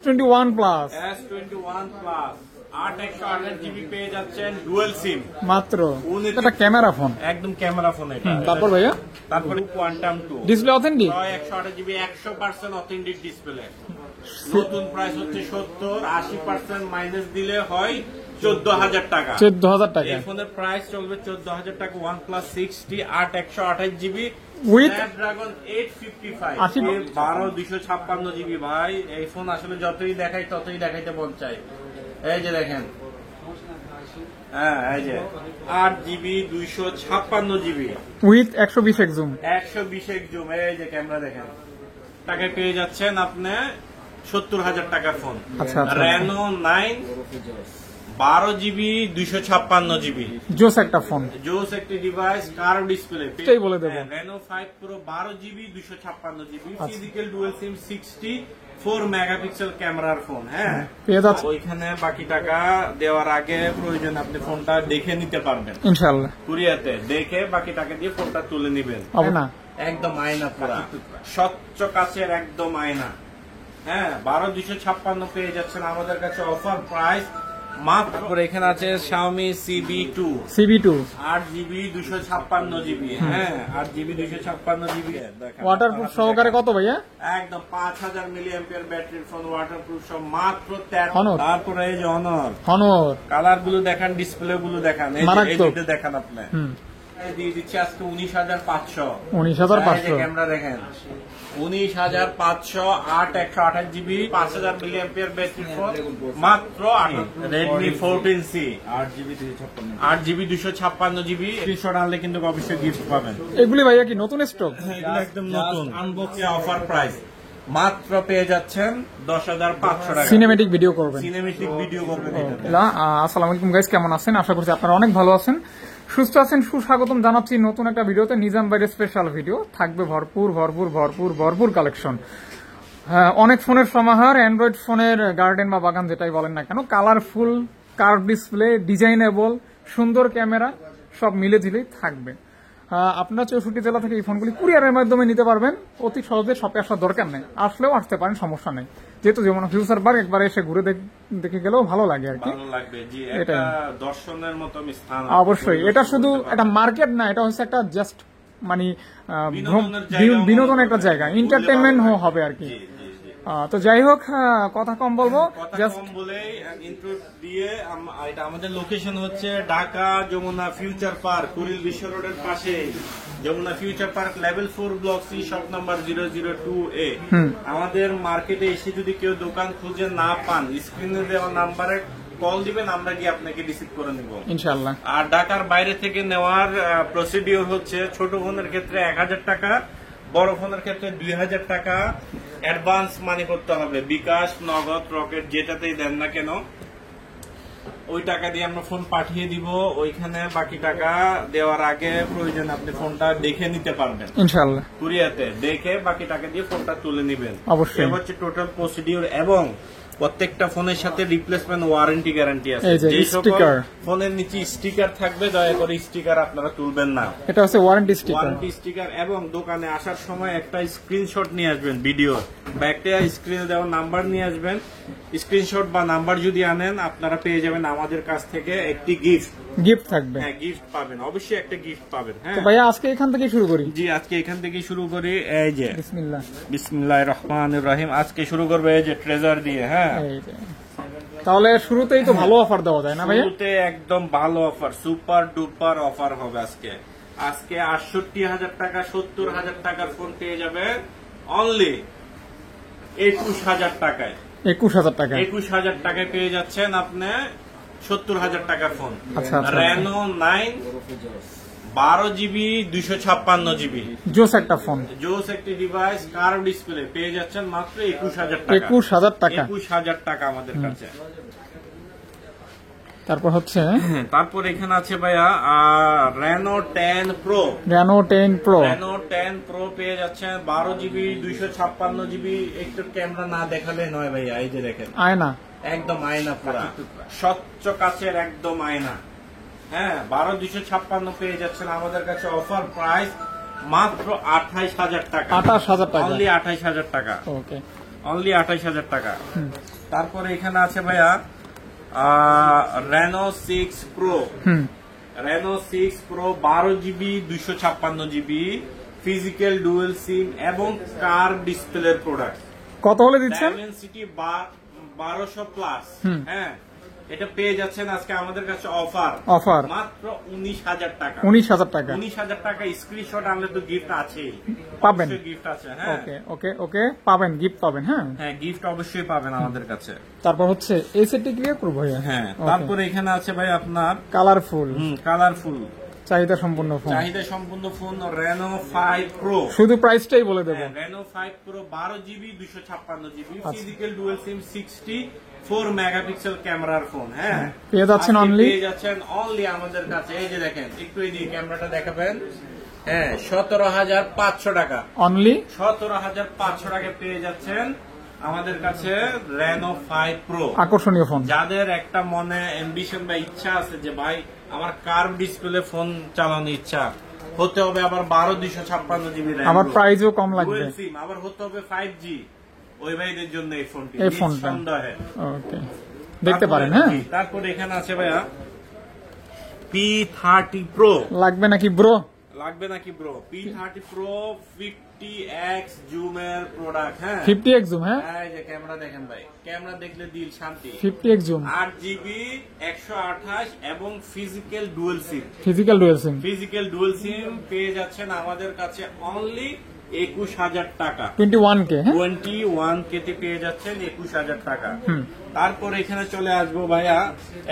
S21 plus S21 plus 8 GB পেয়ে যাচ্ছেন dual SIM মাত্র। এটা ক্যামেরা ফোন, একদম ক্যামেরা ফোন এটা। তারপর ভাইয়া তারপরে quantum 2 display authentic 128 GB 100% authentic display. নতুন প্রাইস হচ্ছে 70, 80% মাইনাস দিলে হয় 14,000 টাকা। 14,000 টাকা। এই ফোনের প্রাইস চলবে 14,000 টাকা। OnePlus 6T 128 GB with Snapdragon 855 80 12 256 GB. ভাই এই ফোন আসলে যতই দেখাই ততই দেখাইতে মন চায়। এই যে দেখেন, হ্যাঁ এই যে 8 GB 256 GB with 120 x zoom. 120 x zoom. এই যে ক্যামেরা দেখেন, টাকায় পেয়ে যাচ্ছেন আপনি 70,000 টাকার ফোন। আচ্ছা, Reno 9 12 জিবি 256 জিবি জোস একটা ফোন, জোস একটি ডিভাইস, কার্ভ ডিসপ্লে। এটাই বলে দেব। Reno 5 Pro 12 GB 256 GB physical dual SIM 60 4 megapixel ক্যামেরার ফোন। হ্যাঁ পেয়ে যাচ্ছে ওইখানে বাকি টাকা দেওয়ার আগে প্রয়োজন আপনি ফোনটা দেখে নিতে পারবেন ইনশাআল্লাহ। কুরিয়াতে দেখে বাকি টাকা দিয়ে ফোনটা তুলে নেবেন। হবে না একদম আয়না, পুরা স্বচ্ছ কাচের একদম আয়না। হ্যাঁ 12 256 পেয়ে যাচ্ছেন আমাদের কাছে অফার প্রাইস মাত্র। এখানে আছে Xiaomi CB2 8 জিবি 256 জিবি। হ্যাঁ 8 জিবি 256 জিবি ওয়াটারপ্রুফ সহকারে কত ভাইয়া? একদম 5000 মিলিঅ্যাম্পিয়ার ব্যাটারির ফোন, ওয়াটারপ্রুফ সব মাত্র 13। Honor। তারপরে এই যে Honor কালার গুলো দেখান, ডিসপ্লে গুলো দেখান, এই যে দেখান আপনি। দিয়ে দিচ্ছি আজকে 19,500 ক্যামেরা দেখেন, 19,500 128 জিবি 5000 মিলিঅ্যাম্পিয়ার ব্যাটারি ফোন মাত্র। Redmi 14C 8 GB 256 GB screenshot আনলে কিন্তু অবশ্যই গিফট পাবেন। এগুলি ভাইয়া কি নতুন স্টক? এগুলো একদম নতুন আনবক্সিং অফার প্রাইস মাত্র পেয়ে যাচ্ছেন 10,500 টাকা। সিনেমেটিক ভিডিও করবেন। আসসালামু আলাইকুম গাইস, কেমন আছেন? আশা করছি আপনারা অনেক ভালো আছেন, সুস্থ আছেন। সুস্বাগতম জানাচ্ছি নতুন একটা ভিডিওতে। নিজাম ভাইয়ের স্পেশাল ভিডিও থাকবে, ভরপুর ভরপুর ভরপুর ভরপুর কালেকশন। অনেক ফোনের সমাহার, অ্যান্ড্রয়েড ফোনের গার্ডেন বা বাগান যেটাই বলেন না কেন। কালারফুল, কার্ভ ডিসপ্লে, ডিজাইনেবল, সুন্দর ক্যামেরা সব মিলে ঝিলেই থাকবে। আপনারা 64 জেলা থেকে এই ফোনগুলি কুরিয়ারের মাধ্যমে নিতে পারবেন। অতি সহজে শপে আসার দরকার নেই, আসলেও আসতে পারেন, সমস্যা নেই। যেহেতু যেমন ফিউচার পার্ক একবার এসে ঘুরে দেখে গেলেও ভালো লাগে আর কি। এটা দর্শনের মতো স্থান অবশ্যই। এটা শুধু একটা মার্কেট না, এটা হচ্ছে একটা জাস্ট মানে বিনোদন একটা জায়গা, এন্টারটেনমেন্ট হবে আর কি। তো যাই হোক, কথা কম বলবো, কম বলে ইন্ট্রো দিয়ে। এটা আমাদের লোকেশন হচ্ছে ঢাকা যমুনা ফিউচার পার্ক, কুড়িল বিশ্ব রোডের পাশে Jamuna future park, level 4 block C, shop number 002A। আমাদের মার্কেটে এসে যদি কেউ দোকান খুঁজে না পান, স্ক্রিনে দেওয়া নাম্বারে কল দিবেন, আমরা গিয়ে আপনাকে রিসিভ করে নিব ইনশাআল্লাহ। আর ঢাকার বাইরে থেকে নেওয়ার প্রসিডিওর হচ্ছে ছোট ফোনের ক্ষেত্রে 1000 টাকা, বড় ফোনের ক্ষেত্রে 2000 টাকা অ্যাডভান্স মানি করতে হবে। বিকাশ, নগদ, রকেট যেটাতেই দেন না কেন, ওই টাকা দিয়ে আমরা ফোন পাঠিয়ে দিব। ওইখানে বাকি টাকা দেওয়ার আগে প্রয়োজন আপনি ফোনটা দেখে নিতে পারবেন ইনশাআল্লাহ। কুরিয়াতে দেখে বাকি টাকা দিয়ে ফোনটা তুলে নেবেন। অবশ্যই এটা হচ্ছে টোটাল প্রসিডিওর। এবং প্রত্যেকটা ফোনের সাথে রিপ্লেসমেন্ট ওয়ারেন্টি গ্যারান্টি আছে। যে সকল ফোনের নিচে স্টিকার থাকবে, দয়া করে স্টিকার আপনারা তুলবেন না। এটা হচ্ছে ওয়ারেন্টি স্টিকার। এবং দোকানে আসার সময় একটা স্ক্রিনশট নিয়ে আসবেন ভিডিও, বা একটা স্ক্রিনে দেওয়া নাম্বার নিয়ে আসবেন। স্ক্রিনশট বা নাম্বার যদি আনেন, আপনারা পেয়ে যাবেন আমাদের কাছ থেকে একটি গিফট থাকবে। হ্যাঁ গিফট পাবেন, অবশ্যই একটা গিফট পাবেন। হ্যাঁ তো ভাইয়া আজকে এখান থেকে শুরু করি। জি আজকে এখান থেকে শুরু করি। এই যে বিসমিল্লাহির রহমানির রহিম। আজকে শুরু করবে এই যে ট্রেজার দিয়ে। হ্যাঁ তাহলে শুরুতেই তো ভালো অফার দেওয়া যায় না ভাইয়া? শুরুতে একদম ভালো অফার, সুপার ডুপার অফার হবে আজকে। 68,000 টাকা 70,000 টাকার ফোন পেয়ে যাবে অনলি 21,000 টাকায়। 21,000 টাকায় পেয়ে যাচ্ছেন আপনি 70,000 টাকার ফোন। Reno 9 12 জিবি 256 জিবি জোস একটা ফোন, জোস একটি ডিভাইস, কার্ভ ডিসপ্লে পেয়ে যাচ্ছেন মাত্র 21,000 টাকা। 21,000 টাকা আমাদের কাছে। তারপর এখানে আছে ভাইয়া Reno 10 Pro পেয়ে যাচ্ছেন 12 জিবি 256 জিবি। একটু ক্যামেরা না দেখালে নয় ভাইয়া, এই যে দেখেন আয়না, একদম আয়না, পুরা স্বচ্ছ কাচের একদম আয়না। হ্যাঁ 12 256 পেয়ে যাচ্ছেন আমাদের কাছে অফার প্রাইস মাত্র 28,000 টাকা। অনলি 28,000 টাকা। ওকে। অনলি 28,000 টাকা। তারপরে এখানে আছে ভাইয়া Reno 6 Pro, Reno 6 Pro 12GB 256GB physical dual SIM এবং কার ডিসপ্লের প্রোডাক্ট। কত হলে দিচ্ছেন? Dimensity 1200 plus. হ্যাঁ, এটা পেয়ে যাচ্ছেন আজকে আমাদের কাছে অফার মাত্র 19,000 টাকা। 19,000 টাকা স্ক্রিনশট আনলে তো গিফট আছেই, পাবেন, গিফট আছে। হ্যাঁ, ওকে পাবেন, গিফট পাবেন। হ্যাঁ, গিফট অবশ্যই পাবেন আমাদের কাছে। তারপর হচ্ছে এই সেটটি ক্লিয়ার করব ভাইয়া। হ্যাঁ, তারপরে এখানে আছে ভাই আপনার কালারফুল চাহিদা সম্পূর্ণ ফোন Reno 5 Pro। শুধু প্রাইসটাই বলে দেব। Reno 5 Pro 12GB 256GB physical dual SIM 64 megapixel ক্যামেরার ফোন। হ্যাঁ, পেয়ে যাচ্ছেন অনলি আমাদের কাছে। এই যে দেখেন, একটু এই দিকে ক্যামেরাটা দেখাবেন। হ্যাঁ, 17,500 টাকা, অনলি 17,500 টাকা পেয়ে যাচ্ছেন আমাদের কাছে Reno 5 Pro। আকর্ষণীয় ফোন। যাদের একটা মনে অ্যাম্বিশন বা ইচ্ছা আছে যে ভাই আমার কার্ভ ডিসপ্লে ফোন চালানোর ইচ্ছা, হতে হবে আবার 12/256GB RAM, আবার প্রাইসও কম লাগবে, আবার হতে হবে 5G, ওই ভাইদের জন্য এই ফোনটি নিঃসন্দেহে ওকে দেখতে পারেন। হ্যাঁ, তারপরে এখানে আছে ভাইয়া P30 Pro। লাগবে নাকি bro? P30 Pro 50x জুমের product. হ্যাঁ, 50x জুম। হ্যাঁ, এই যে ক্যামেরা দেখেন ভাই, ক্যামেরা দেখলে দিল শান্তি। 50x জুম, 8GB 128 এবং ফিজিক্যাল ডুয়াল সিম পেয়ে যাচ্ছেন আমাদের কাছে অনলি 21,000 টাকা। 21K তে পেয়ে যাচ্ছেন 21,000 টাকা। তারপর এখানে চলে আসবো ভাইয়া,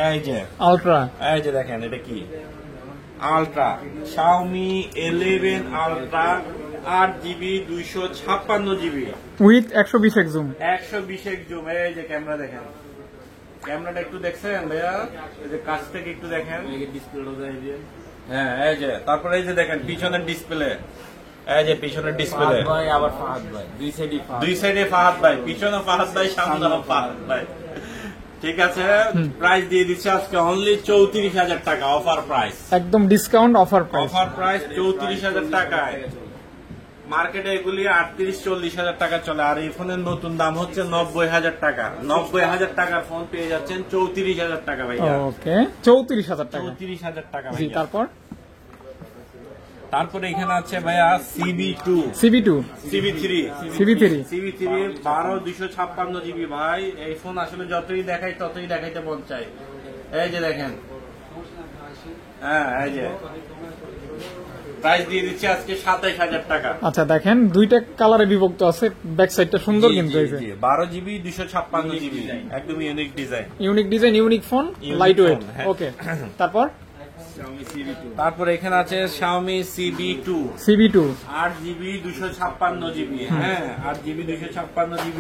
এই যে আলট্রা। এই যে দেখেন, এটা কি ultra Xiaomi 11 ultra 8GB 256GB with 120x zoom. এই যে ক্যামেরা দেখেন, ক্যামেরাটা একটু দেখছেন ভাইয়া? এই যে কাছ থেকে একটু দেখেন হ্যাঁ, এই যে তারপরে এই যে দেখেন পিছনের ডিসপ্লে, এই যে পিছনের ডিসপ্লে আবার ফাহাদ ভাই দুই সাইডে ফাহাদ ভাই, পিছনে ফাহাদ ভাই, সামনে ফাহাদ ভাই। ঠিক আছে, প্রাইস দিয়ে দিচ্ছে আজকে অনলি 34,000 টাকা, অফার প্রাইস, একদম ডিসকাউন্ট অফার প্রাইস 34,000 টাকায়। মার্কেটে এগুলি 38-40,000 টাকা চলে, আর এই ফোনের নতুন দাম হচ্ছে 90,000 টাকা। 90,000 টাকার ফোন পেয়ে যাচ্ছেন 34,000 টাকা ভাইয়া। ওকে, 34,000 টাকা। 34,000 টাকা ভাই। তারপরে এখানে আছে ভাইয়া CB2 CB3 12/256GB ভাই। এই ফোন আসলে যতই দেখাই ততই দেখাইতে মন চায়। এই যে দেখেন, হ্যাঁ, এই যে প্রাইস দিয়ে দিচ্ছি আজকে 27,000 টাকা। আচ্ছা, দেখেন দুইটা কালারে বিভক্ত আছে, ব্যাক সাইডটা সুন্দর কিন্তু এই যে 12GB 256GB একদম unique design, unique phone, light weight. Okay, তারপরে এখানে আছে Xiaomi CB2 8GB 256GB। হ্যাঁ, 8GB 256GB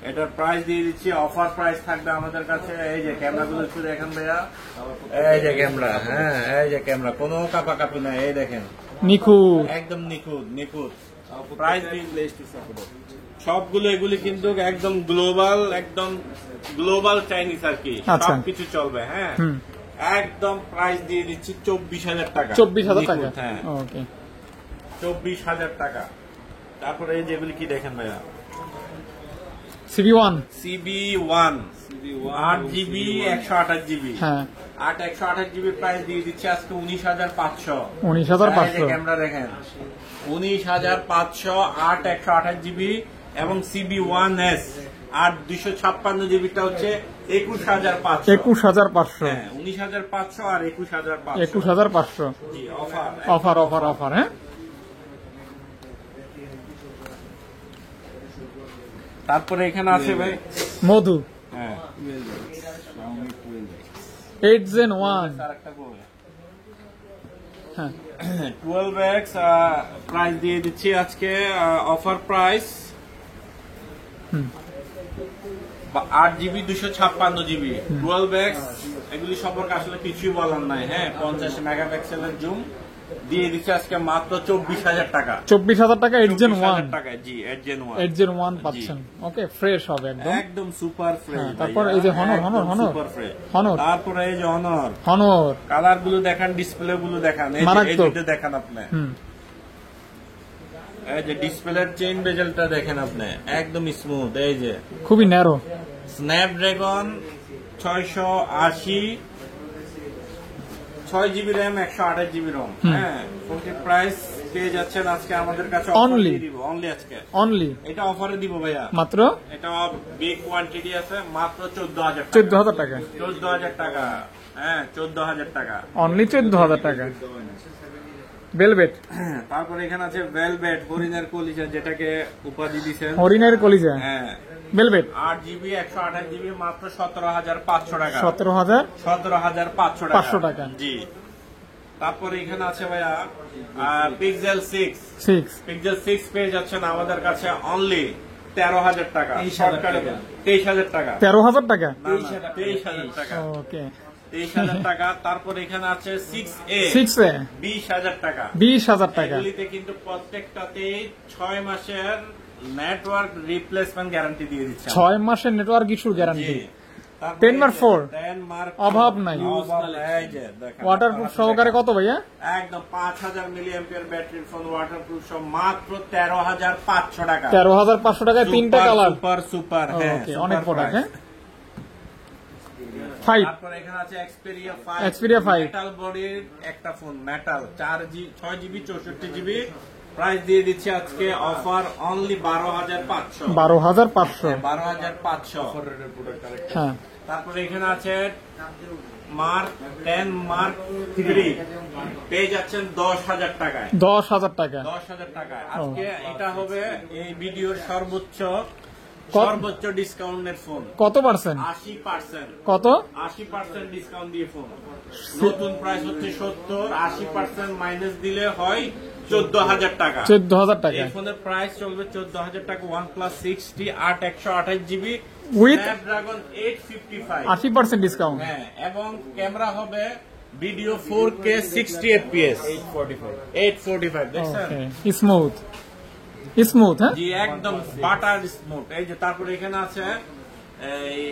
এটার প্রাইস দিয়ে দিচ্ছি, অফার প্রাইস থাকবে আমাদের কাছে। এই যে ক্যামেরাগুলো একটু দেখেন ভাইয়া, এই যে ক্যামেরা, হ্যাঁ, এই যে ক্যামেরা, কোনো কাপাকাপি নাই, এই দেখেন একদম নিখুঁত। প্রাইস সবগুলো এগুলি কিন্তু একদম গ্লোবাল চাইনিজ আর কি, সবকিছু চলবে। হ্যাঁ, একদম প্রাইস দিয়ে দিচ্ছি 24,000 টাকা। 24,000 টাকা, হ্যাঁ, 24,000 টাকা। তারপরে এই যেগুলি কি দেখেন ভাইয়া, CB1 8GB 128GB। হ্যাঁ, 128GB প্রাইস দিয়ে দিচ্ছি আজকে 19,500। ক্যামেরা দেখেন, 19,500 8 128GB এবং CB1S 8 256GBটা হচ্ছে 21,500। 19,500 আর 21,500 জি, অফার। হ্যাঁ, তারপরে এখানে আছে ভাই মধু, হ্যাঁ, 8 Gen 1। হ্যাঁ, 12X প্রাইস দিয়ে দিচ্ছি আজকে, offer price 8GB 256GB 12X। এগুলি সম্পর্কে আসলে কিছুই বলার নাই। হ্যাঁ, 50 মেগাপিক্সেলের জুম দিয়ে দিচ্ছে আজকে মাত্র 24,000 টাকা। 24,000 টাকা 8 Gen 1 টাকা। জি, 8 Gen 1 পাচ্ছেন। ওকে, ফ্রেশ হবে একদম সুপার ফ্রেশ। তারপর এই যে হনর সুপার ফ্রেশ। তারপরে এই যে হনর কালার গুলো দেখান, ডিসপ্লে গুলো দেখান, এই যে দেখান আপনি। এই যে ডিসপ্লের চেইন বেজেলটা দেখেন আপনি, একদম স্মুথ। এই যে খুবই narrow. Snapdragon 680, 6GB RAM, 128GB রম। হ্যাঁ, ফোনটির প্রাইস পেয়ে যাচ্ছেন আজকে আমাদের কাছে Only? অনলি আজকে অনলি এটা অফারে দিব ভাইয়া। মাত্র এটা বিগ কোয়ান্টিটি আছে, মাত্র 14,000 টাকা। 14,000 টাকা। 14,000 টাকা। হ্যাঁ, 14,000 টাকা। অনলি 14,000 টাকা। ভেলভেট। তারপরে এখানে আছে ভেলভেট, হরিণের কলিজা, যেটাকে উপাধি দিচ্ছেন হরিণের কলিজা। হ্যাঁ, ভেলভেট 8GB 128GB মাত্র 17,500 টাকা। 17,500 টাকা। জি। তারপরে এখানে আছে ভাইয়া পিক্সেল 6। 6 পিক্সেল 6 পেয়ে যাচ্ছেন আমাদের কাছে অনলি 13,000 টাকা। শর্টকাটে 23,000 টাকা। 13,000 টাকা। 23,000 টাকা। ওকে 23,000 টাকা। তারপরে এখানে আছে 6A 6A 20,000 টাকা। 20,000 টাকা। এগুলিতে কিন্তু প্রত্যেকটাতে 6 মাসের নেটওয়ার্ক রিপ্লেসমেন্ট গ্যারান্টি দিয়ে দিচ্ছে। 6 মাসের নেটওয়ার্ক ইস্যুর গ্যারান্টি। 10x4 অভাব নাই। ওয়াটারপ্রুফ সহকারে কত ভাইয়া? একদম 5000 মিলিঅ্যাম্পিয়ার ব্যাটারির ফোন, ওয়াটারপ্রুফ সহ মাত্র 13,500 টাকা। 13,500 টাকায় তিনটা কালার। Super super. হ্যাঁ, ওকে, অনেক প্রোডাক্ট। হ্যাঁ 5। তারপর এখানে আছে Xperia 5। Xperia 5 মেটাল বডির একটা phone, metal 6GB 64GB। Price দিয়ে দিচ্ছি আজকে অফার অনলি 12,500। 12,500। 12,500। হ্যাঁ। তারপরে এখানে আছে মার্ক 10 মার্ক 3 পেয়ে যাচ্ছেন 10,000 টাকায়। 10,000 টাকা। 10,000 টাকায় আজকে এটা হবে এই ভিডিওর সর্বোচ্চ ডিসকাউন্টের ফোন। কত পার্সেন্ট? 80%। কত? 80% ডিসকাউন্ট দিয়ে ফোন। নতুন প্রাইস হচ্ছে 70, 80% মাইনাস দিলে হয় 14,000 টাকা। 14,000 টাকা। এই ফোনের প্রাইস চলবে 14,000 টাকা। OnePlus 6T 8 128GB with Snapdragon 855। 80% discount. হ্যাঁ, এবং ক্যামেরা হবে ভিডিও 4K 60 FPS 845 দেখছেন? ওকে, স্মুথ স্মুথ। হ্যাঁ জি, একদম বাটার স্মুথ। এই যে তারপরে এখানে আছে এই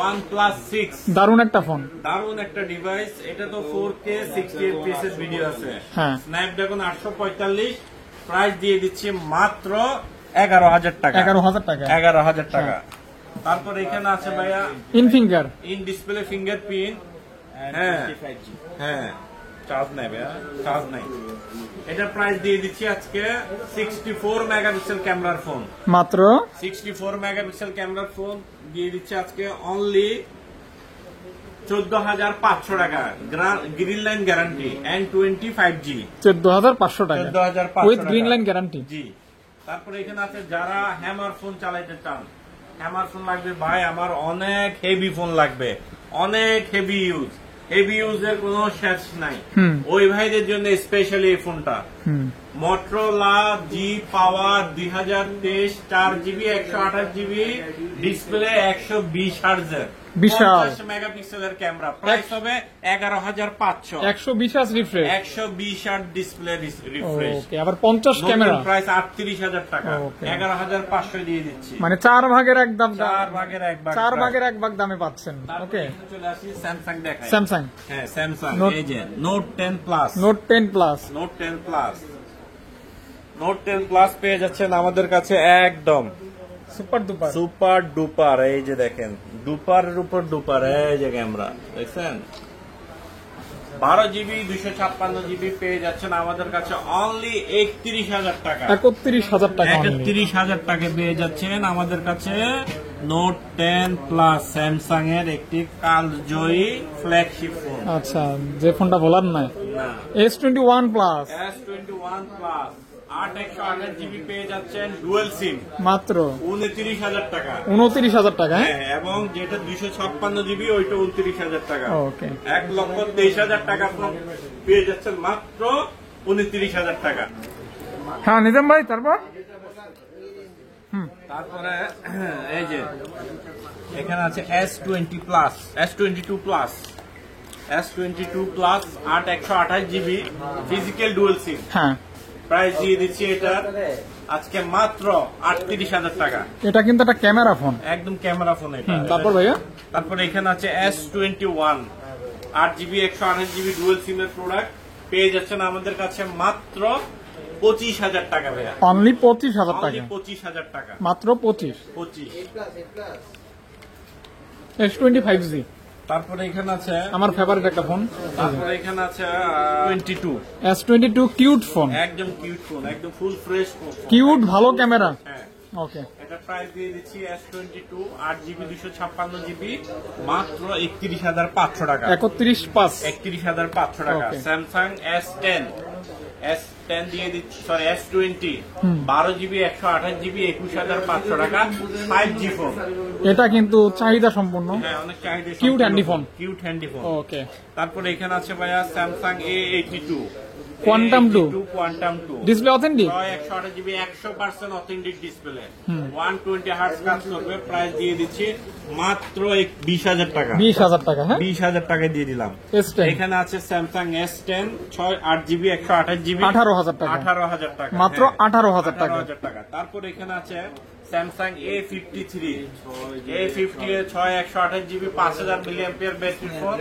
OnePlus 6। দারুণ একটা ফোন। দারুণ একটা ডিভাইস। এটা তো 4K 60 FPS এর ভিডিও আছে। হ্যাঁ। স্ন্যাপড্রাগন 845। প্রাইস দিয়ে দিচ্ছি মাত্র 11,000 টাকা। 11,000 টাকা। 11,000 টাকা। তারপর এখানে আছে ভাইয়া in finger, in display fingerprint. হ্যাঁ হ্যাঁ, চার্জ নাই ভাইয়া, চার্জ নাই। এটার প্রাইস দিয়ে দিচ্ছি আজকে 64 মেগাপিক্সেল ক্যামেরার ফোন। মাত্র 64 মেগাপিক্সেল ক্যামেরার ফোন দিয়ে দিচ্ছে আজকে অনলি 14,500 টাকা। Green line guarantee N20 5G 14,500 টাকা 14,500 উইথ গ্রিন লাইন গ্যারান্টি। জি। তারপরে এখানে আছে যারা হ্যামার ফোন চালাইতে চান, হ্যামার ফোন লাগবে ভাই, আমার অনেক হেভি ফোন লাগবে, অনেক হেভি ইউজের কোনো শেষ নাই, ওই ভাইদের জন্য স্পেশালি এই ফোনটা। Motorola G Power 2023 4GB 128GB display 120 Hz 50 মেগাপিক্সেলের ক্যামেরা। প্রাইস হবে 11,500। 120 Hz refresh, 120 Hz display refresh. Okay, আবার 50 ক্যামেরা। প্রাইস 38,000 টাকা। 11,500 দিয়ে দিচ্ছি। মানে 4 ভাগের এক দাম, 4 ভাগের এক ভাগ, 4 ভাগের এক ভাগ দামে পাচ্ছেন। ওকে, চলে আসি স্যামসাং দেখাই। স্যামসাং। হ্যাঁ, স্যামসাং এই যে Note 10 Plus। Note 10 Plus। Note 10 Plus। Note 10 Plus পেয়ে যাচ্ছেন আমাদের কাছে একদম সুপার ডুপার। Super duper. এই যে দেখেন, ডুপারের উপর ডুপার। এই যে ক্যামেরা দেখছেন, 12GB 256GB পেয়ে যাচ্ছেন আমাদের কাছে অনলি 31,000 টাকা। 31,000 টাকা। 31,000 টাকা পেয়ে যাচ্ছেন আমাদের কাছে Note 10 Plus স্যামসাং এর একটি কালজয়ী ফ্ল্যাগশিপ ফোন। আচ্ছা, যে ফোনটা বলার নাই, না, S21 Plus। S21 Plus 8 128GB পেয়ে যাচ্ছেন ডুয়াল সিম মাত্র 29,000 টাকা। 29,000 টাকা। হ্যাঁ, এবং যেটা 256GB ওইটা 29,000 টাকা। ওকে, 1,23,000 টাকা ফোন পেয়ে যাচ্ছেন মাত্র 29,000 টাকা। হ্যাঁ নিজাম ভাই, তারপর তারপরে এই যে এখানে আছে S22 Plus 8 128GB physical dual সিম। হ্যাঁ, প্রাইস দিয়ে দিচ্ছি এটা আজকে মাত্র 38,000 টাকা। এটা কিন্তু একটা ক্যামেরা ফোন, একদম ক্যামেরা ফোন এটা। তারপর ভাইয়া, তারপরে এখানে আছে S21 8GB 128GB ডুয়াল সিমের প্রোডাক্ট পেয়ে যাচ্ছেন আমাদের কাছে মাত্র 25,000 টাকা ভাইয়া, অনলি 25,000 টাকা, 25,000 টাকা, মাত্র 25। 25। S25G তারপরে এখানে আছে আমার ফেভারিট একটা ফোন। তারপরে এখানে আছে 22, S22 কিউট ফোন, একদম কিউট ফোন, একদম ফুল ফ্রেশ ফোন, কিউট, ভালো ক্যামেরা। হ্যাঁ ওকে, এটা প্রাইস দিয়ে দিচ্ছি S22 8GB 256GB মাত্র 31,500 টাকা, 31,500। 31,500 টাকা। Okay. স্যামসাং S10 দিয়ে দিচ্ছি, সরি S20 12GB 128GB 21,500 টাকা, 5G ফোন। এটা কিন্তু চাহিদা সম্পন্ন, হ্যাঁ, অনেক চাহিদা, Cute handy phone. Cute handy phone. Okay. তারপরে এখানে আছে ভাইয়া Samsung A82 Quantum 2 quantum 2 display authentic, 128GB 100% authentic display, 120 hertz কাজ করবে। প্রাইস দিয়ে দিচ্ছি মাত্র 20,000 টাকা, 20,000 টাকা। হ্যাঁ, 20,000 টাকায় দিয়ে দিলাম। S10 এখানে আছে স্যামসাং S10 8GB 128GB 18,000 টাকা, 18,000 টাকা, মাত্র হ্যাঁ, 18,000 টাকা। 18,000 টাকা। তারপর এখানে আছে Samsung A53 128GB 5,000 mAh battery phone,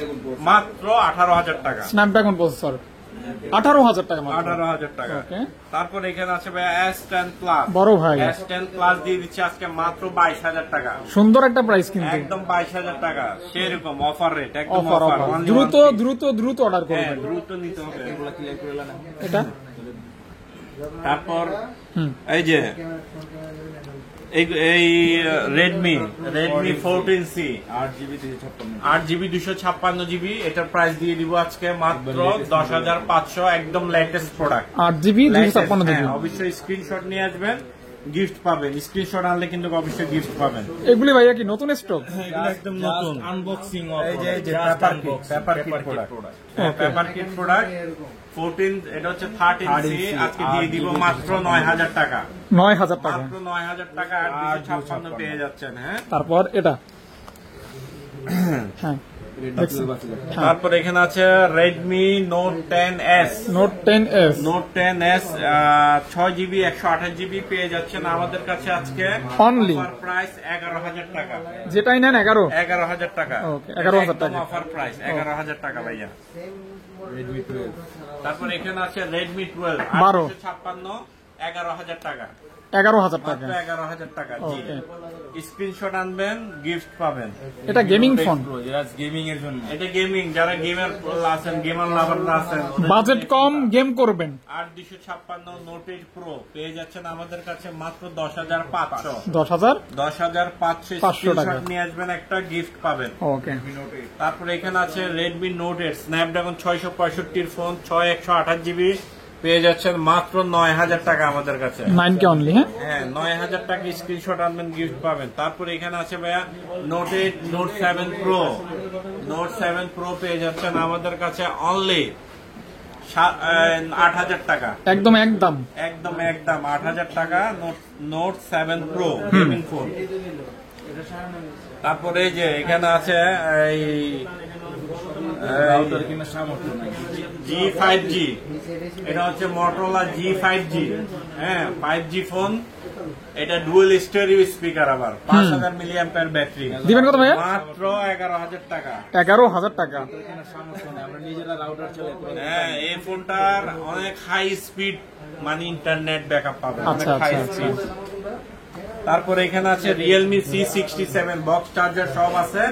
মাত্র 18,000 টাকা, স্ন্যাপড্রাগন প্রসেসর, 18,000 টাকা মাত্র। 18,000 টাকা। ওকে। তারপর এখানে আছে ভাই S10 প্লাস, বড় ভাই, S10 প্লাস দিয়ে দিচ্ছে আজকে মাত্র 22,000 টাকা, সুন্দর একটা প্রাইস কিন্তু, একদম 22,000 টাকা, সেরকম অফার রেট, একদম অফার অফার। অফার। দ্রুত দ্রুত দ্রুত অর্ডার হ্যাঁ, করবেন, দ্রুত নিতে হবে। এটা। তারপর হুম, এই যে এই রেডমি 14C 8GB 256GB, এটার প্রাইস দিয়ে দিব আজকে মাত্র 10,500, একদম লেটেস্ট প্রোডাক্ট, 8GB 256GB। অবশ্যই স্ক্রিনশট নিয়ে আসবেন, গিফট পাবেন। স্ক্রিনশট আনলে কিন্তু অবশ্যই গিফট পাবেন। এগুলি ভাইয়া কি নতুন স্টক? এগুলো একদম নতুন আনবক্সিং এই যে paper kit product, paper kit product 14, এটা হচ্ছে 13C, আজকে দিয়ে দিব মাত্র 9,000 টাকা, 9,000 টাকা। মাত্র 9,000 টাকা 856 পেয়ে যাচ্ছেন। হ্যাঁ, তারপর এটা, হ্যাঁ, তারপর এখানে আছে Redmi note 10S, note 10S, note 10S 6GB 128GB পেয়ে যাচ্ছেন আমাদের কাছে আজকে Only? প্রাইস 11,000 টাকা, যেটাই নেন 11। 11,000 টাকা, Okay, 11,000 টাকা। অফার প্রাইস 11,000 টাকা ভাইয়া। তারপর এখানে আছে রেডমি 12 12 856 11,000 টাকা, 11,000 টাকা। মাত্র 11,000 টাকা। জি, Okay. স্ক্রিনশট আনবেন, গিফট পাবেন। এটা গেমিং ফোন, গেমিং এর জন্য এটা গেমিং, যারা গেমার আছেন, গেমার লাভার আছেন, বাজেট কম, গেম করবেন। 8,256 নোট 8 প্রো পেয়ে যাচ্ছেন আমাদের কাছে মাত্র 10,500, 10,000। 10,500 500 টাকা। স্ক্রিনশট নিয়ে আসবেন, একটা গিফট পাবেন। ওকে, তারপরে এখানে আছে Redmi note 8 Snapdragon 665 phone 6128GB পেয়ে যাচ্ছেন মাত্র 9,000 টাকা আমাদের কাছে। 9K only. হ্যাঁ, হ্যাঁ, 9,000 টাকা স্ক্রিনশট আনবেন, গিফট পাবেন। তারপরে এখানে আছে ভাইয়া note 8 note 7 pro, note 7 pro পেয়ে যাচ্ছেন আমাদের কাছে অনলি 8,000 টাকা, একদম একদম। একদম 8,000 টাকা নোট 7 প্রো গেমিং ফোন। তারপরে এই যে এখানে আছে এই কেনার সামর্থ্য নাই। G5G, এটা হচ্ছে Motorola G5G, হ্যাঁ 5G ফোন। এটা ডুয়াল স্টেরিও স্পিকার, আবার 5,000 mAh ব্যাটারি। দিবেন কত ভাইয়া? মাত্র 11,000 টাকা, 11,000 টাকা। কেনার সামর্থ্য নাই, আমরা নিজেরা রাউটার চালাই। হ্যাঁ, এই ফোনটার অনেক হাই স্পিড মানে ইন্টারনেট ব্যাকআপ পাবেন, অনেক আচ্ছা, হাই আচ্ছা, স্পিড। তারপরে এখানে আছে রিয়েলমি C67 বক্স চার্জার সব আছে,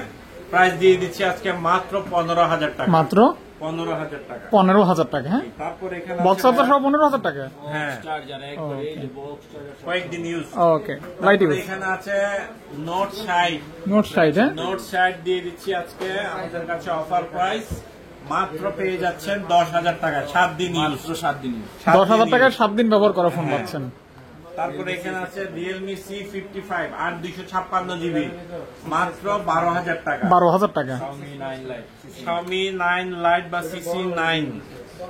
প্রাইস দিয়ে দিচ্ছি আজকে মাত্র 15,000 টাকা, মাত্র 15,000 টাকা। 15,000 টাকা। হ্যাঁ, তারপর এখানে বক্স চার্জার সহ 15,000 টাকা। হ্যাঁ চার্জার একবারে এই যে বক্স চার্জার কয়েকদিন ইউজ। ওকে, লাইট ইউজ। এখানে আছে নোট 60, নোট 60। হ্যাঁ, নোট 60 দিয়ে দিচ্ছি আজকে আমাদের কাছে অফার প্রাইস, মাত্র পেয়ে যাচ্ছেন 10,000 টাকা, 7 দিন ইউজ। 7 দিন 10,000 টাকায় 7 দিন ব্যবহার করা ফোন পাচ্ছেন। তারপরে এখানে আছে রিয়েলমি C55 8,256GB মাত্র 12,000 টাকা, 12,000 টাকা। Xiaomi 9 Lite বা CC9,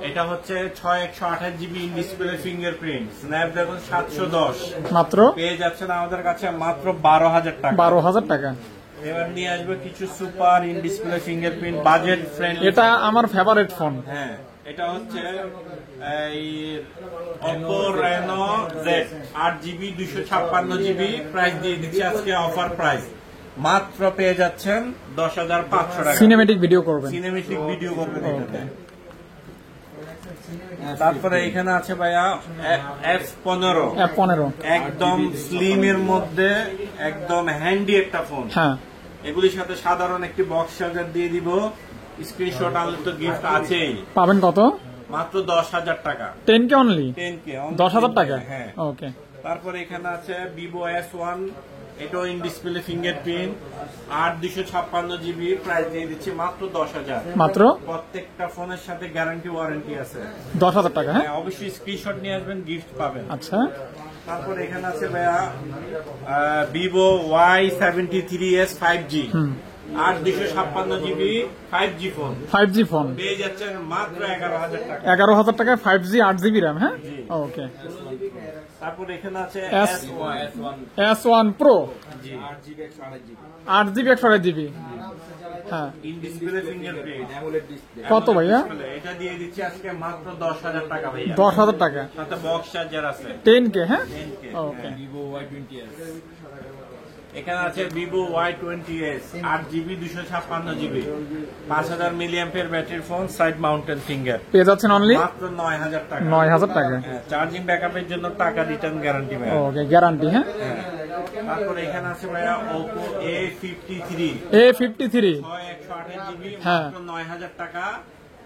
এটা হচ্ছে 6/128GB in display fingerprint, Snapdragon 710 মাত্র পেয়ে যাচ্ছেন আমাদের কাছে মাত্র 12,000 টাকা। 12,000 টাকা। এবার নিয়ে আসবে কিছু super in display fingerprint budget friendly. এটা আমার ফেভারিট ফোন। হ্যাঁ, এটা হচ্ছে এই Oppo Reno Z 8GB 256GB, price দিয়ে দিচ্ছি আজকে অফার প্রাইস, মাত্র পেয়ে যাচ্ছেন 10,500 টাকা। সিনেমেটিক ভিডিও করবেন। সিনেমেটিক ভিডিও করবেন এটাতে। তারপরে এখানে আছে ভাইয়া F15 F15 একদম স্লিম এর মধ্যে একদম হ্যান্ডি একটা ফোন। হ্যাঁ এগুলির সাথে সাধারণ একটি বক্স চার্জার দিয়ে দিব, স্ক্রিনশট আনলে তো গিফট আছেই। পাবেন কত? মাত্র 10,000 টাকা। 10K only? 10K 10,000 টাকা? হ্যাঁ। ওকে। তারপরে এখানে আছে Vivo S1, এটাও in display fingerprint, 8/256 GB, price দিয়ে দিচ্ছি মাত্র 10,000। মাত্র প্রত্যেকটা ফোনের সাথে গ্যারান্টি ওয়ারেন্টি আছে। 10,000 টাকা? হ্যাঁ হ্যাঁ, অবশ্যই স্ক্রিনশট নিয়ে আসবেন, গিফট পাবেন। আচ্ছা। তারপর এখানে আছে ভাইয়া Vivo Y73s 5G, 8/256 GB 5G phone. 5G phone পেয়ে যাচ্ছেন মাত্র 11,000 টাকা। 11,000 টাকায় 5G 8GB RAM। হ্যাঁ ওকে। তারপর এখানে আছে S1 Pro, জি 8GB 128GB। হ্যাঁ in display fingerprint AMOLED display. কত ভাইয়া? এটা দিয়ে দিচ্ছি আজকে মাত্র 10,000 টাকা ভাইয়া। 10,000 টাকা? সাথে বক্স চার্জার আছে 10K? হ্যাঁ 10K। ওকে। Vivo Y20s। এখানে আছে Vivo Y20s, 8GB 256GB, 5000 mAh ব্যাটারির ফোন, সাইড মাউন্টেন ফিঙ্গার। পেয়ে যাচ্ছেন অনলি মাত্র 9,000 টাকা। 9,000 টাকা? চার্জিং ব্যাকআপের জন্য টাকা রিটার্ন গ্যারান্টি ভাইয়া। ওকে, গ্যারান্টি। হ্যাঁ তারপরে এখানে আছে ভাইয়া Oppo A53, A53 128GB, হ্যাঁ। মাত্র 9,000 টাকা।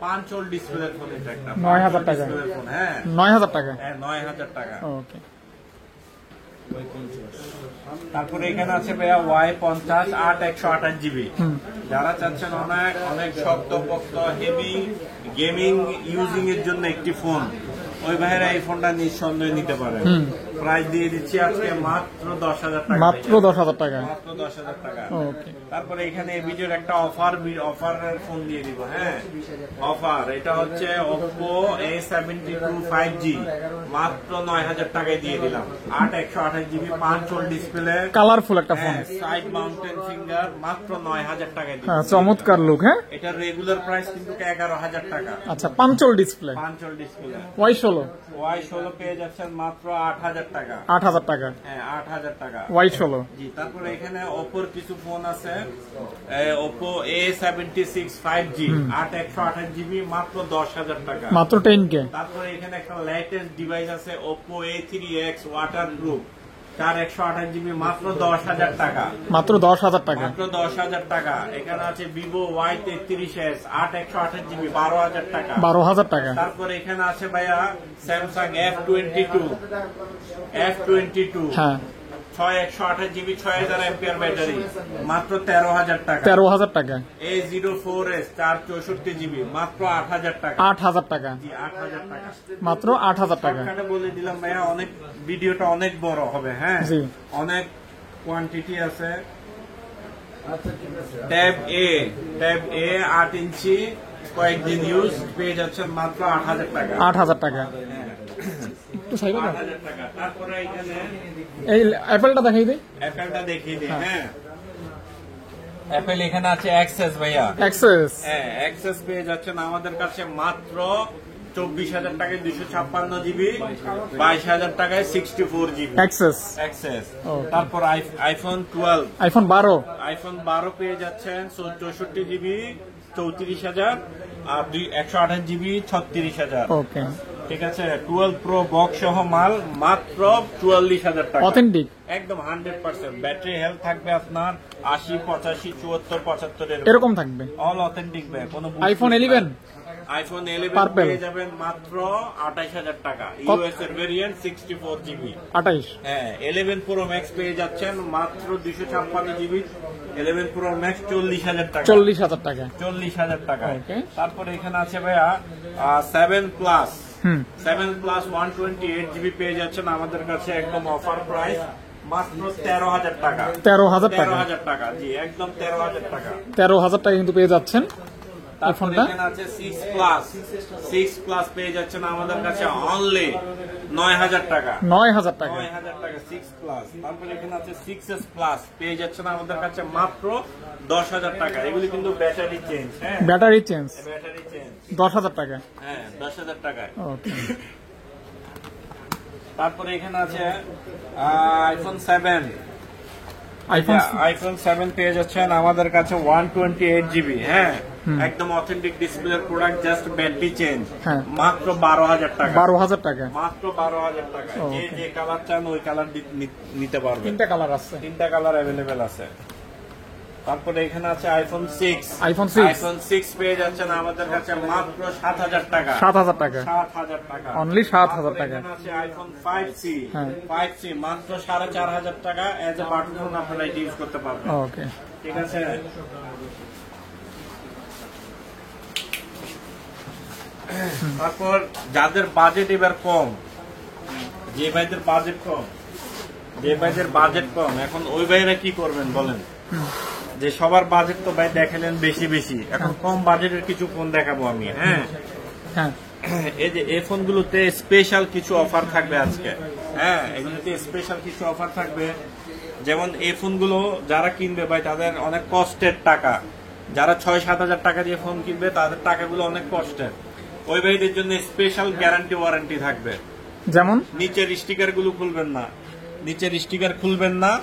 5 ওল ডিসপ্লের ফোন এটা একটা। 9,000 টাকা? ডিসপ্লের ফোন, হ্যাঁ 9,000 টাকা? হ্যাঁ 9,000 টাকা। ওকে। তারপরে এখানে আছে ভাইয়া Y50, 128GB। যারা চাচ্ছেন অনেক অনেক শক্তপোক্ত হেভি গেমিং ইউজিং এর জন্য একটি ফোন, ওই ভাইরা এই ফোনটা নিঃসন্দেহে নিতে পারে। প্রাইস দিয়ে দিচ্ছি আজকে মাত্র 10,000 টাকা। মাত্র 10,000 টাকা? মাত্র 10,000 টাকা। ওকে। তারপরে এখানে এই ভিডিওর একটা অফারের ফোন দিয়ে দিব। হ্যাঁ অফার, এটা হচ্ছে Oppo A72 5G, মাত্র 9,000 টাকায় দিয়ে দিলাম। 8/128GB, 5 ওল ডিসপ্লে, কালারফুল একটা ফোন, সাইড মাউন্টেন ফিঙ্গার, মাত্র 9,000 টাকায় দিচ্ছি। চমৎকার লুক। হ্যাঁ এটার রেগুলার প্রাইস কিন্তু 11,000 টাকা। আচ্ছা, 5 ওল ডিসপ্লে, 5 ওল ডিসপ্লে। Y16 Y16 পেয়ে যাচ্ছেন মাত্র 8,000 টাকা। 8,000 টাকা? হ্যাঁ 8,000 টাকা। Y16 জি। তারপরে এখানে ওপ্পোর কিছু ফোন আছে, Oppo A76 5G, 8/128GB, মাত্র 10,000 টাকা। মাত্র 10K? তারপরে এখানে একটা লেটেস্ট ডিভাইস আছে Oppo A3X ওয়াটারপ্রুফ, 4/128GB, মাত্র 10,000 টাকা। মাত্র 10,000 টাকা? মাত্র 10,000 টাকা। এখানে আছে Vivo Y33s, 8/128GB, 12,000 টাকা। 12,000 টাকা? তারপরে এখানে আছে ভাইয়া Samsung F22 হ্যাঁ 6/128GB, 6,000 mAh ব্যাটারি, মাত্র 13,000 টাকা। 13,000 টাকা? A04s, 464GB, মাত্র 8,000 টাকা। 8,000 টাকা? জি 8,000 টাকা। মাত্র 8,000 টাকা? শর্টকাটে বলে দিলাম ভাইয়া, অনেক ভিডিওটা অনেক বড় হবে। হ্যাঁ জি। অনেক কোয়ান্টিটি আছে। ট্যাব এ 8 ইঞ্চি, কয়েকদিন ইউজ, পেয়ে যাচ্ছেন মাত্র 8,000 টাকা। 8,000 টাকা? একটু সাইডে দাও। 8,000 টাকা। তারপরে এখানে এই অ্যাপেলটা দেখাই দিই। অ্যাপেলটা দেখিয়ে দিই। হ্যাঁ অ্যাপেল এখানে আছে অ্যাক্সেস ভাইয়া। অ্যাক্সেস? হ্যাঁ অ্যাক্সেস পেয়ে যাচ্ছেন আমাদের কাছে মাত্র 24,000 টাকায় 256GB, 22,000 টাকায় 64GB অ্যাক্সেস? অ্যাক্সেস। Okay. তারপর আইফোন 12, আইফোন 12? আইফোন 12 পেয়ে যাচ্ছেন 64GB, 34,000, আর 128GB, 36,000। ওকে। ঠিক আছে। 12 প্রো বক্স সহ মাল, মাত্র 44,000 টাকা। অথেন্টিক? একদম 100%। ব্যাটারি হেলথ থাকবে আপনার 80, 85, 74, 75 এরকম থাকবে? All authentic bag. কোনো আইফোন 11? IPhone 11 Purple? পেয়ে যাবেন মাত্র 28,000 টাকা। ইউএস এর ভেরিয়েন্ট 64GB। 28? হ্যাঁ 11 প্রো ম্যাক্স পেয়ে যাচ্ছেন মাত্র 256GB। 11 প্রো ম্যাক্স 40,000 টাকা। 40,000 টাকা? 40,000 টাকা। Okay. তারপরে এখানে আছে ভাইয়া 7 প্লাস। হুম 7 প্লাস 128GB পেয়ে যাচ্ছেন আমাদের কাছে একদম অফার প্রাইস, মাত্র 13,000 টাকা। 13,000 টাকা? 13,000 টাকা। জি একদম 13,000 টাকা। 13,000 টাকা কিন্তু পেয়ে যাচ্ছেন তারপর আইফোনটা। এখানে আছে 6 প্লাস পেয়ে যাচ্ছেন আমাদের কাছে অনলি 9,000 টাকা। 9,000 টাকা? 9,000 টাকা 6 প্লাস। তারপর এখানে আছে 6s প্লাস পেয়ে যাচ্ছেন আমাদের কাছে মাত্র 10,000 টাকা। এগুলি কিন্তু ব্যাটারি চেঞ্জ। হ্যাঁ ব্যাটারি চেঞ্জ? Battery change. 10,000 টাকা? হ্যাঁ 10,000 টাকায়। ওকে। তারপরে এখানে আছে আইফোন 7, আইফোন 7 পেয়ে যাচ্ছেন আমাদের কাছে 128 জিবি। হ্যাঁ, একদম authentic display product, just battery change, হ্যাঁ। মাত্র 12,000 টাকা। 12,000 টাকা। মাত্র 12,000 টাকা। যে কালার চান ওই কালার নিতে পারবেন। 3টা কালার আছে। 3টা কালার অ্যাভেলেবেল আছে। তারপরে এখানে আছে আইফোন 6। আইফোন 6 পেয়ে যাচ্ছেন আমাদের কাছে মাত্র 7,000 টাকা। 7,000 টাকা। 7,000 টাকা। অনলি 7,000 টাকা। এখানে আছে আইফোন 5C। হ্যাঁ। 5C মাত্র 4,500 টাকা। এজ এ বাটন ফোন আপনারা ইউজ করতে পারবেন। ওকে, ঠিক আছে। তারপর যাদের বাজেট এবার কম, যে ভাইদের বাজেট কম, এখন ওই ভাইরা কি করবেন বলেন? যে সবার বাজেট তো ভাই দেখালেন বেশি বেশি, এখন কম বাজেটের কিছু ফোন দেখাবো আমি। হ্যাঁ, হ্যাঁ, এই যে এই ফোনগুলোতে স্পেশাল কিছু অফার থাকবে আজকে। হ্যাঁ, এগুলোতে স্পেশাল কিছু অফার থাকবে। যেমন এই ফোনগুলো যারা কিনবে ভাই তাদের অনেক কষ্টের টাকা, যারা 6-7 হাজার টাকা দিয়ে ফোন কিনবে তাদের টাকাগুলো অনেক কষ্টের। ওই ভাইদের জন্য স্পেশাল গ্যারান্টি ওয়ারেন্টি থাকবে। যেমন নিচের স্টিকার গুলো খুলবেন না,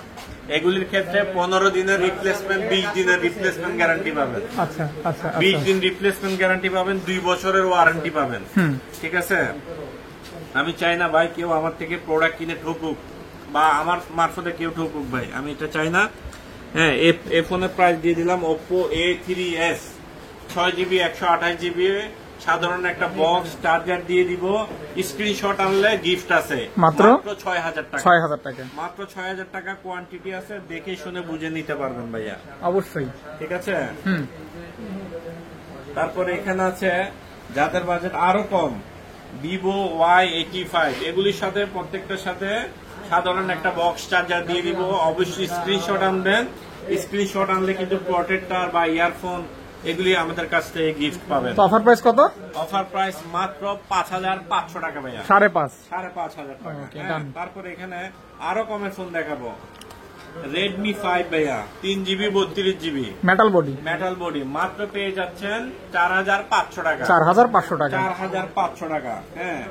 এগুলির ক্ষেত্রে 15 দিনের রিপ্লেসমেন্ট, 20 দিনের রিপ্লেসমেন্ট গ্যারান্টি পাবেন। আচ্ছা আচ্ছা 20 দিন রিপ্লেসমেন্ট গ্যারান্টি পাবেন, 2 বছরের ওয়ারেন্টি পাবেন। ঠিক আছে। আমি চাই না ভাই কেউ আমার থেকে প্রোডাক্ট কিনে ঠকুক বা আমার মারফতে কেউ ঠকুক ভাই, আমি এটা চাই না। হ্যাঁ, এই ফোনের প্রাইস দিয়ে দিলাম Oppo A3s 6GB 128GB, সাধারণ একটা বক্স চার্জার দিয়ে দিব, স্ক্রিনশট আনলে গিফট আছে মাত্র 6,000 টাকা। 6,000 টাকা। মাত্র 6,000 টাকা। কোয়ান্টিটি আছে, দেখে শুনে বুঝে নিতে পারবেন ভাইয়া। অবশ্যই। ঠিক আছে। তারপরে এখানে আছে যাদের বাজেট আরো কম, Vivo Y85, এগুলির সাথে প্রত্যেকটার সাথে সাধারণ একটা বক্স চার্জার দিয়ে দিব। অবশ্যই স্ক্রিনশট আনবেন, স্ক্রিনশট আনলে কিন্তু প্রটেক্টর বা ইয়ারফোন এগুলি আমাদের কাছ থেকে গিফট পাবেন। অফার প্রাইস কত? অফার প্রাইস মাত্র 5,500 টাকা ভাইয়া। 5,500 টাকা। Okay, হ্যাঁ, done. তারপরে এখানে আরো কমের ফোন দেখাবো, Redmi 5 ভাইয়া, 3GB 32GB মেটাল বডি, মাত্র পেয়ে যাচ্ছেন 4,500 টাকা। 4,500 টাকা। 4,500 টাকা। হ্যাঁ।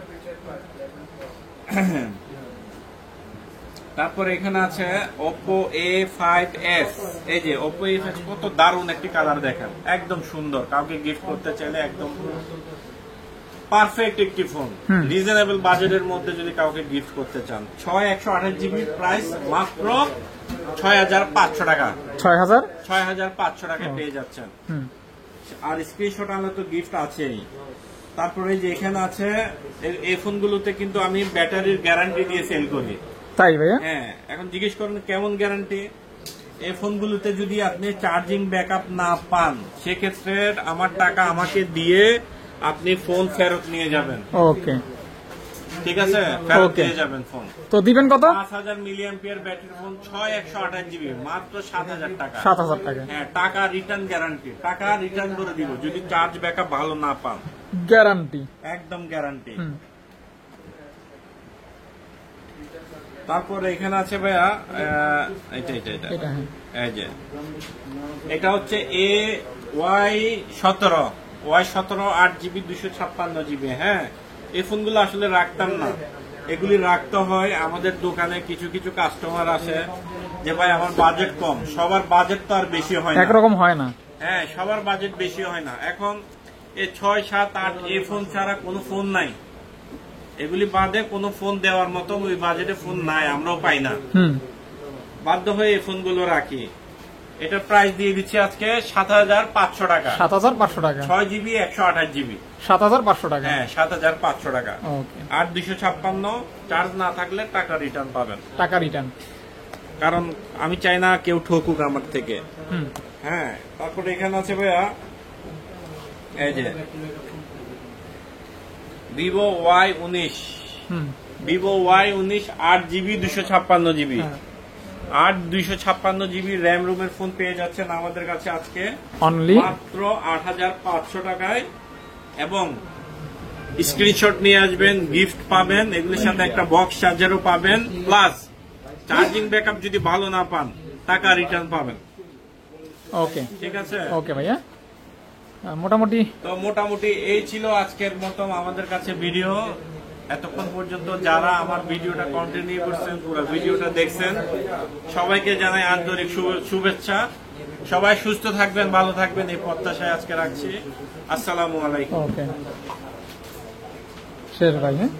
তারপরে এখানে আছে Oppo A5s। এই যে Oppo A5 কত দারুণ একটি কালার দেখেন, একদম সুন্দর, কাউকে গিফট করতে চাইলে একদম পারফেক্ট একটি ফোন। রিজনেবল বাজেটের মধ্যে যদি কাউকে গিফট করতে চান, 128GB প্রাইস মাত্র 6,500 টাকা। 6,500 টাকা পেয়ে যাচ্ছেন। আর স্ক্রিনশট আনলে তো গিফট আছেই। তারপরে যে এখানে আছে এই ফোনগুলোতে কিন্তু আমি ব্যাটারির গ্যারান্টি দিয়ে সেল করি। তাই ভাইয়া? হ্যাঁ, এখন জিজ্ঞেস করেন কেমন গ্যারান্টি। এই ফোনগুলোতে যদি আপনি চার্জিং ব্যাকআপ না পান, সেক্ষেত্রে আমার টাকা আমাকে দিয়ে আপনি ফোন ফেরত নিয়ে যাবেন। ওকে, ঠিক আছে, ফেরত দিয়ে যাবেন ফোন। তো দিবেন কত? 5,000 মিলিঅ্যাম্পিয়ার ব্যাটারি ফোন, 6,128GB, মাত্র 7,000 টাকা। 7,000 টাকা। হ্যাঁ, টাকা রিটার্ন গ্যারান্টি, টাকা রিটার্ন করে দিব যদি চার্জ ব্যাকআপ ভালো না পান। গ্যারান্টি, একদম গ্যারান্টি। তারপরে এখানে আছে ভাইয়া এটা এই যে এটা হচ্ছে Y17 8GB 256GB। হ্যাঁ, এই ফোনগুলো আসলে রাখতাম না, এগুলি রাখতে হয়। আমাদের দোকানে কিছু কিছু কাস্টমার আসে যে ভাই আমার বাজেট কম, সবার বাজেট তো আর বেশি হয় না, একরকম হয় না। হ্যাঁ, সবার বাজেট বেশি হয় না। এখন এই 6, 7, 8 এই ফোন ছাড়া কোনো ফোন নাই, এগুলি বাদে কোনো ফোন দেওয়ার মতো ওই বাজেটে ফোন নাই, আমরাও পাই না, বাধ্য হয়ে এই ফোনগুলো রাখি। এটা প্রাইস দিয়ে দিচ্ছি আজকে 7,500 টাকা। 7,500 টাকা। 6GB 128GB 7,500 টাকা। হ্যাঁ, 7,500 টাকা। ওকে। আর 256 চার্জ না থাকলে টাকা রিটার্ন পাবেন। টাকা রিটার্ন, কারণ আমি চাই না কেউ ঠকুক আমার থেকে। হ্যাঁ, তারপরে এখানে আছে ভাইয়া এই যে Vivo Y19, 8GB 256GB, 256GB RAM রুমের ফোন পেয়ে যাচ্ছেন আমাদের কাছে আজকে অনলি মাত্র 8,500 টাকায়। এবং স্ক্রিনশট নিয়ে আসবেন, গিফট পাবেন, এগুলির সাথে একটা বক্স চার্জারও পাবেন, প্লাস চার্জিং ব্যাকআপ যদি ভালো না পান টাকা রিটার্ন পাবেন। ওকে, ঠিক আছে। ওকে ভাইয়া, মোটামুটি তো মোটামুটি এই ছিল আজকের মতো আমাদের কাছে ভিডিও। এতক্ষণ পর্যন্ত যারা আমার ভিডিওটা কন্টিনিউ করছেন, পুরো ভিডিওটা দেখছেন, সবাইকে জানাই আন্তরিক শুভেচ্ছা। সবাই সুস্থ থাকবেন, ভালো থাকবেন, এই প্রত্যাশায় আজকে রাখছি। আসসালামু আলাইকুম। ওকে, শেষ ভাই। হ্যাঁ,